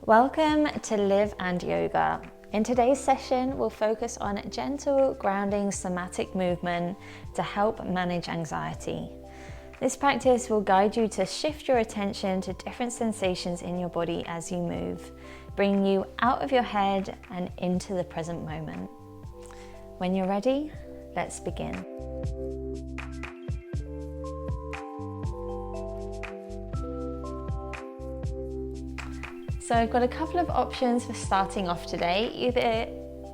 Welcome to Liv&Yoga. In today's session, we'll focus on gentle, grounding somatic movement to help manage anxiety. This practice will guide you to shift your attention to different sensations in your body as you move, bringing you out of your head and into the present moment. When you're ready, let's begin. So I've got a couple of options for starting off today.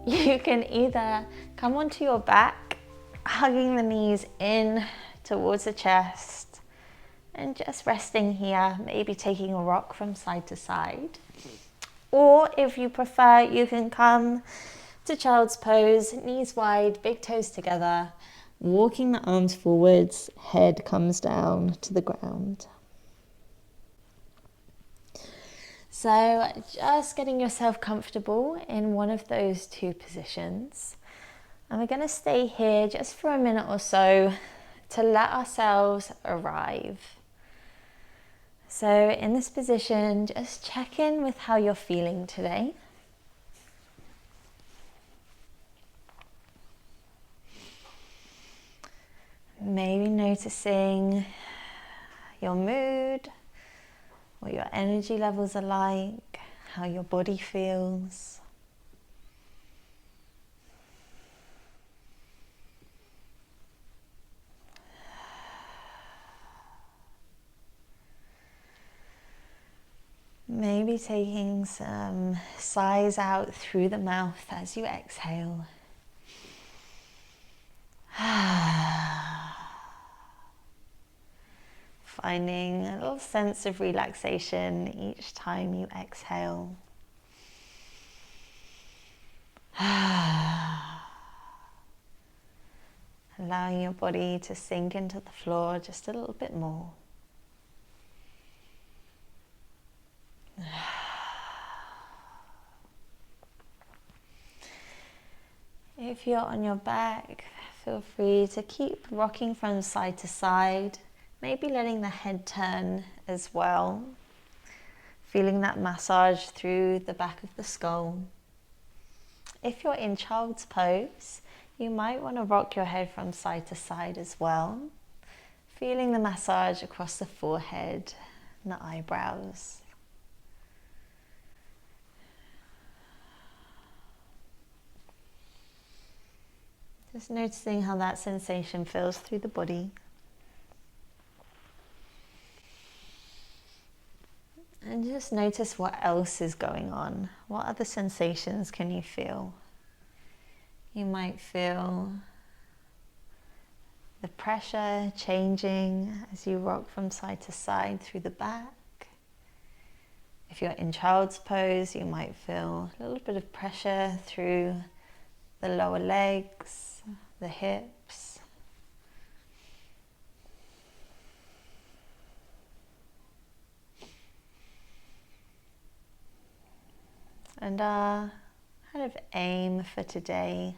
You can either come onto your back, hugging the knees in towards the chest and just resting here, maybe taking a rock from side to side. Or if you prefer, you can come to child's pose, knees wide, big toes together, walking the arms forwards, head comes down to the ground. So just getting yourself comfortable in one of those two positions. And we're going to stay here just for a minute or so to let ourselves arrive. So in this position, just check in with how you're feeling today. Maybe noticing your mood, what your energy levels are like, how your body feels. Maybe taking some sighs out through the mouth as you exhale. Finding a little sense of relaxation each time you exhale. Allowing your body to sink into the floor just a little bit more. If you're on your back, feel free to keep rocking from side to side. Maybe letting the head turn as well. Feeling that massage through the back of the skull. If you're in child's pose, you might want to rock your head from side to side as well. Feeling the massage across the forehead and the eyebrows. Just noticing how that sensation feels through the body. And just notice what else is going on. What other sensations can you feel? You might feel the pressure changing as you rock from side to side through the back. If you're in child's pose, you might feel a little bit of pressure through the lower legs, the hips. And our kind of aim for today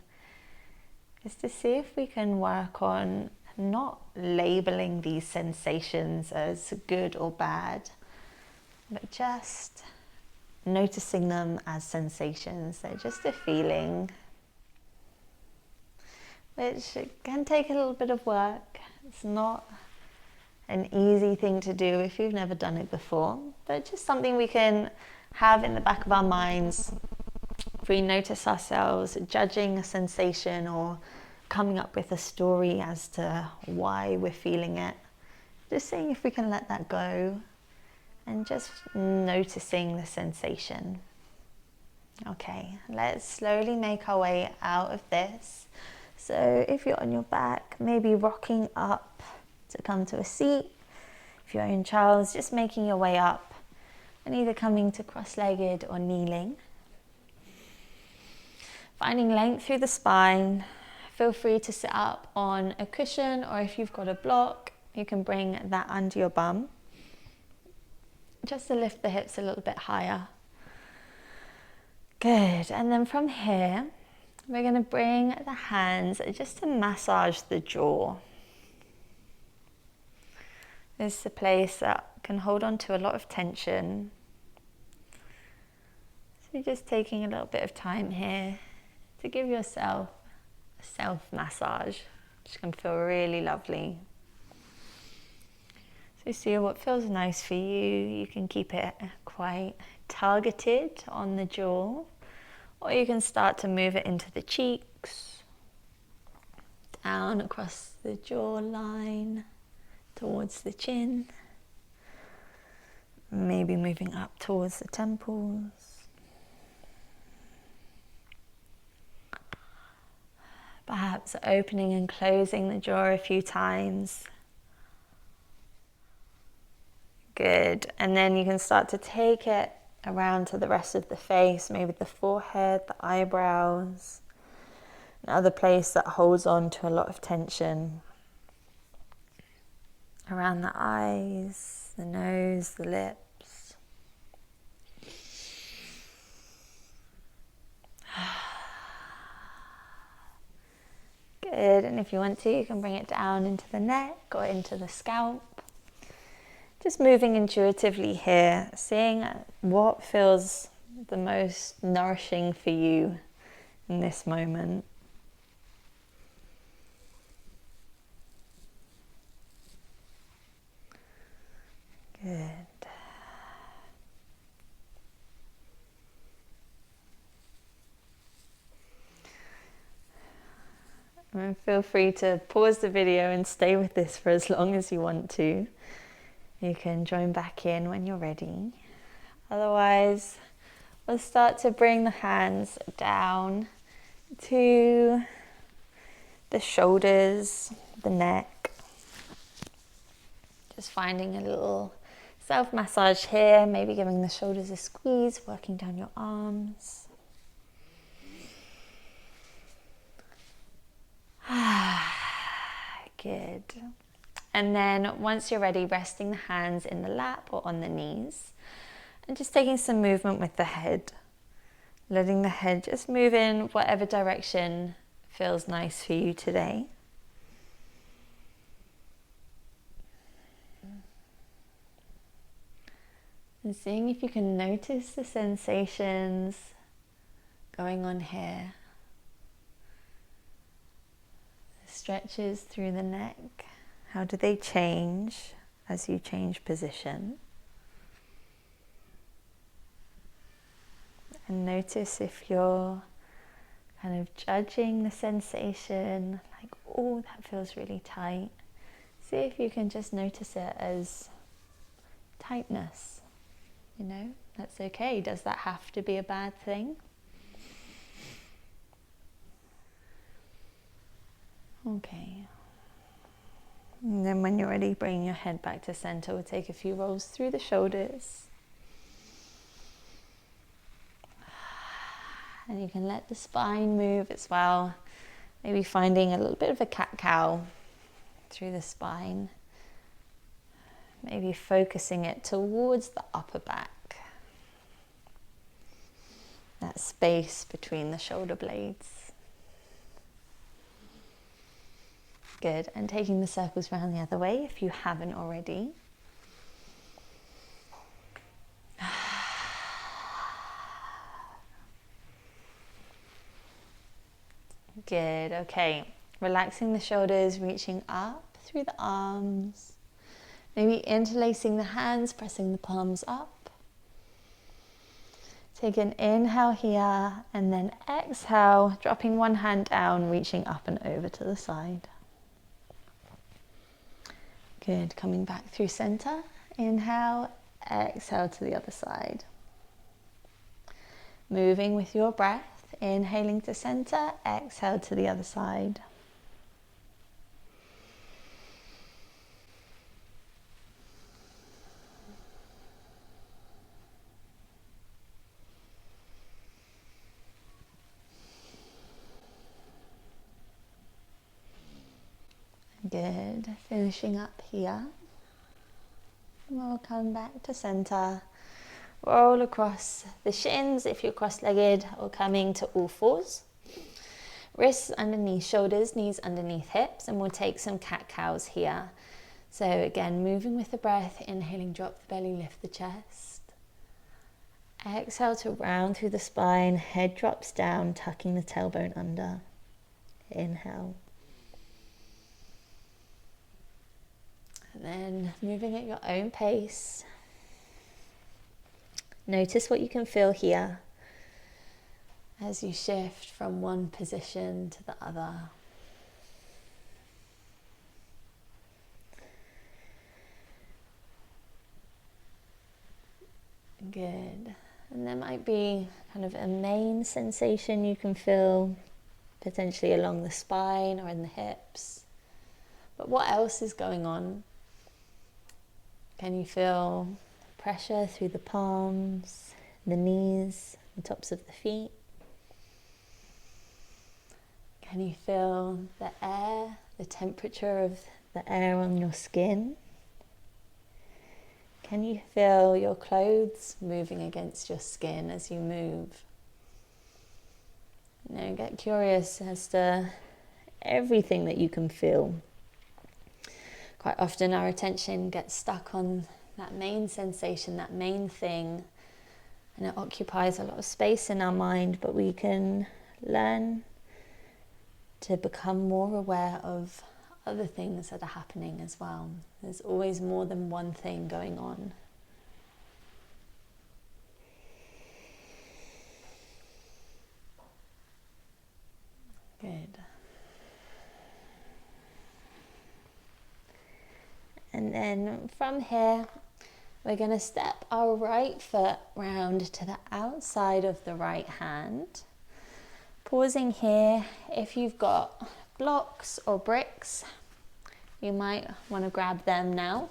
is to see if we can work on not labeling these sensations as good or bad, but just noticing them as sensations. They're just a feeling, which can take a little bit of work. It's not an easy thing to do if you've never done it before, but just something we can have in the back of our minds. If we notice ourselves judging a sensation or coming up with a story as to why we're feeling it, just seeing if we can let that go and just noticing the sensation. Okay, let's slowly make our way out of this. So if you're on your back, maybe rocking up to come to a seat. If you're in child's, just making your way up and either coming to cross-legged or kneeling. Finding length through the spine. Feel free to sit up on a cushion, or if you've got a block, you can bring that under your bum. Just to lift the hips a little bit higher. Good, and then from here, we're going to bring the hands just to massage the jaw. This is a place that can hold on to a lot of tension. So just taking a little bit of time here to give yourself a self-massage, which can feel really lovely. So see what feels nice for you. You can keep it quite targeted on the jaw, or you can start to move it into the cheeks, down across the jawline, towards the chin, maybe moving up towards the temples. Perhaps opening and closing the jaw a few times. Good. And then you can start to take it around to the rest of the face, maybe the forehead, the eyebrows, another place that holds on to a lot of tension. Around the eyes, the nose, the lips. Good, and if you want to, you can bring it down into the neck or into the scalp. Just moving intuitively here, seeing what feels the most nourishing for you in this moment. Good. And feel free to pause the video and stay with this for as long as you want to. You can join back in when you're ready. Otherwise, we'll start to bring the hands down to the shoulders, the neck. Just finding a little self-massage here, maybe giving the shoulders a squeeze, working down your arms. Good. And then once you're ready, resting the hands in the lap or on the knees and just taking some movement with the head, letting the head just move in whatever direction feels nice for you today. And seeing if you can notice the sensations going on here. The stretches through the neck. How do they change as you change position? And notice if you're kind of judging the sensation, like, oh, that feels really tight. See if you can just notice it as tightness. You know, that's okay. Does that have to be a bad thing? Okay. And then when you're ready, bring your head back to center. We'll take a few rolls through the shoulders. And you can let the spine move as well. Maybe finding a little bit of a cat-cow through the spine. Maybe focusing it towards the upper back. That space between the shoulder blades. Good, and taking the circles around the other way if you haven't already. Good, okay. Relaxing the shoulders, reaching up through the arms. Maybe interlacing the hands, pressing the palms up. Take an inhale here, and then exhale, dropping one hand down, reaching up and over to the side. Good, coming back through center. Inhale, exhale to the other side. Moving with your breath, inhaling to center, exhale to the other side. Good, finishing up here. We'll come back to center. Roll across the shins if you're cross-legged, or coming to all fours. Wrists underneath shoulders, knees underneath hips, and we'll take some cat-cows here. So again, moving with the breath, inhaling, drop the belly, lift the chest. Exhale to round through the spine, head drops down, tucking the tailbone under. Inhale. And then moving at your own pace. Notice what you can feel here as you shift from one position to the other. Good. And there might be kind of a main sensation you can feel, potentially along the spine or in the hips. But what else is going on? Can you feel pressure through the palms, the knees, the tops of the feet? Can you feel the air, the temperature of the air on your skin? Can you feel your clothes moving against your skin as you move? Get curious as to everything that you can feel. Quite often our attention gets stuck on that main sensation, that main thing, and it occupies a lot of space in our mind, but we can learn to become more aware of other things that are happening as well. There's always more than one thing going on. Good. And then from here, we're going to step our right foot round to the outside of the right hand. Pausing here, if you've got blocks or bricks, you might want to grab them now.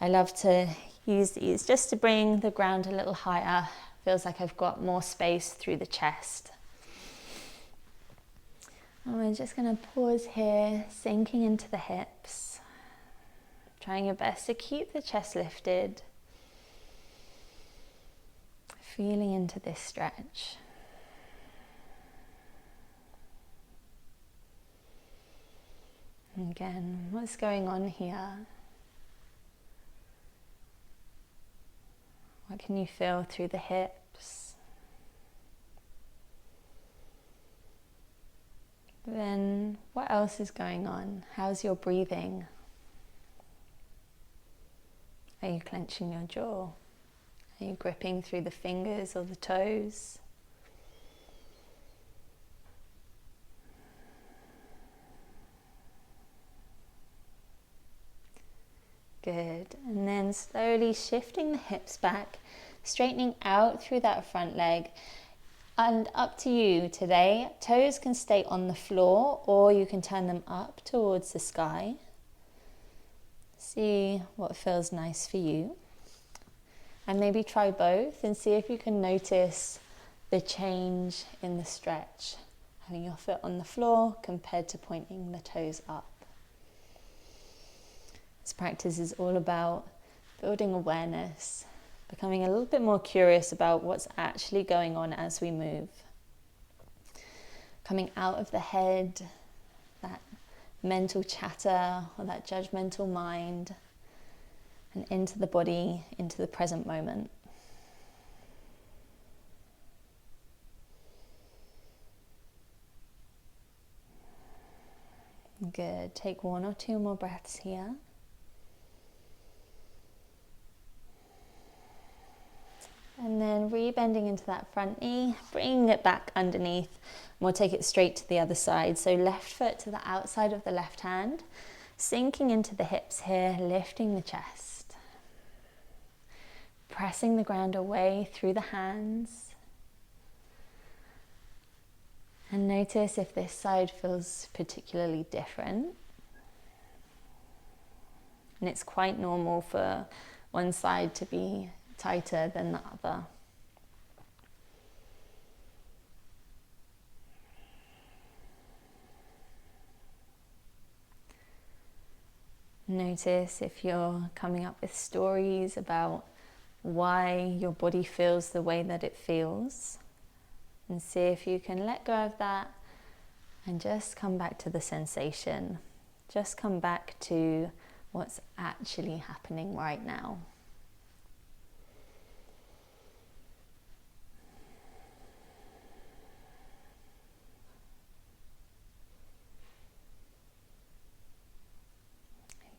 I love to use these just to bring the ground a little higher. Feels like I've got more space through the chest. And we're just going to pause here, sinking into the hips. Trying your best to keep the chest lifted. Feeling into this stretch. Again, what's going on here? What can you feel through the hips? Then what else is going on? How's your breathing? Are you clenching your jaw? Are you gripping through the fingers or the toes? Good. And then slowly shifting the hips back, straightening out through that front leg. And up to you today. Toes can stay on the floor or you can turn them up towards the sky. See what feels nice for you. And maybe try both and see if you can notice the change in the stretch. Having your foot on the floor compared to pointing the toes up. This practice is all about building awareness, becoming a little bit more curious about what's actually going on as we move. Coming out of the head, that mental chatter or that judgmental mind, and into the body, into the present moment. Good. Take 1 or 2 more breaths here. And then rebending into that front knee, bringing it back underneath. And we'll take it straight to the other side. So left foot to the outside of the left hand, sinking into the hips here, lifting the chest. Pressing the ground away through the hands. And notice if this side feels particularly different. And it's quite normal for one side to be tighter than the other. Notice if you're coming up with stories about why your body feels the way that it feels, and see if you can let go of that and just come back to the sensation. Just come back to what's actually happening right now.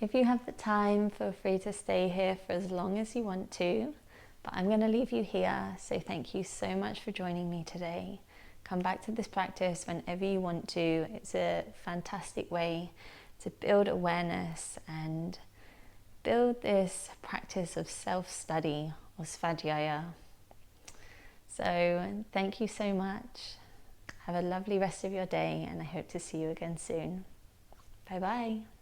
If you have the time, feel free to stay here for as long as you want to, but I'm going to leave you here. So thank you so much for joining me today. Come back to this practice whenever you want to. It's a fantastic way to build awareness and build this practice of self-study or svadhyaya. So thank you so much. Have a lovely rest of your day, and I hope to see you again soon. Bye bye.